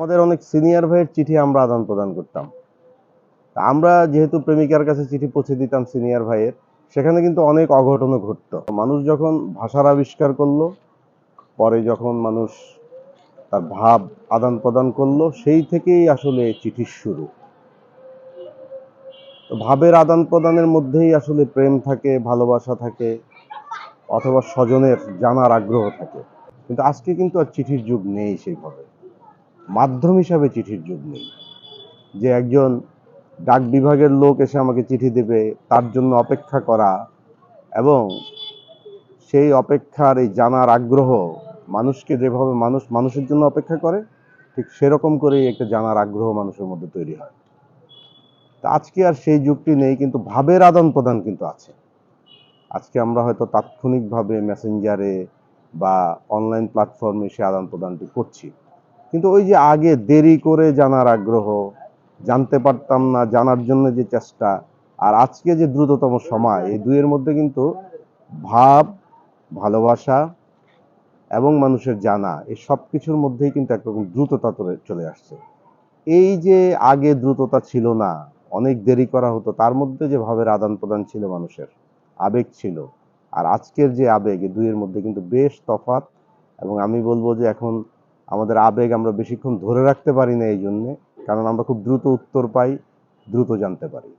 আমাদের অনেক সিনিয়র ভাইয়ের চিঠি আমরা আদান প্রদান করতাম। তা আমরা যেহেতু প্রেমিকার কাছে চিঠি পৌঁছে দিতাম সিনিয়র ভাইয়ের, সেখানে কিন্তু অনেক অঘটনও ঘটতো। মানুষ যখন ভাষার আবিষ্কার করলো, পরে যখন মানুষ তার ভাব আদান প্রদান করলো, সেই থেকেই আসলে চিঠির শুরু। তো ভাবের আদান প্রদানের মধ্যেই আসলে প্রেম থাকে, ভালোবাসা থাকে, অথবা স্বজনের জানার আগ্রহ থাকে। কিন্তু আজকে কিন্তু আর চিঠির যুগ নেই সেইভাবে। মাধ্যম হিসাবে চিঠির যুগ নেই, যে একজন ডাক বিভাগের লোক এসে আমাকে চিঠি দেবে, তার জন্য অপেক্ষা করা, এবং সেই অপেক্ষার এই জানার আগ্রহ, মানুষকে যেভাবে মানুষ মানুষের জন্য অপেক্ষা করে, ঠিক সেরকম করেই একটা জানার আগ্রহ মানুষের মধ্যে তৈরি হয়। তা আজকে আর সেই যুগটি নেই, কিন্তু ভাবের আদান প্রদান কিন্তু আছে। আজকে আমরা হয়তো তাৎক্ষণিকভাবে মেসেঞ্জারে বা অনলাইন প্ল্যাটফর্মে সে আদান প্রদানটি করছি, কিন্তু ওই যে আগে দেরি করে জানার আগ্রহ, জানতে পারতাম না, জানার জন্য যে চেষ্টা, আর আজকে যে দ্রুততম সময়, এই দুইয়ের মধ্যে কিন্তু ভাব, ভালোবাসা এবং মানুষের জানা, এই সব কিছুর মধ্যেই কিন্তু একরকম দ্রুততা চলে আসছে। এই যে আগে দ্রুততা ছিল না, অনেক দেরি করা হতো, তার মধ্যে যে ভাবের আদান প্রদান ছিল, মানুষের আবেগ ছিল, আর আজকের যে আবেগ, এই দুইয়ের মধ্যে কিন্তু বেশ তফাৎ। এবং আমি বলবো যে এখন আমাদের আবেগ আমরা বেশিক্ষণ ধরে রাখতে পারি না, এই জন্যে, কারণ আমরা খুব দ্রুত উত্তর পাই, দ্রুত জানতে পারি।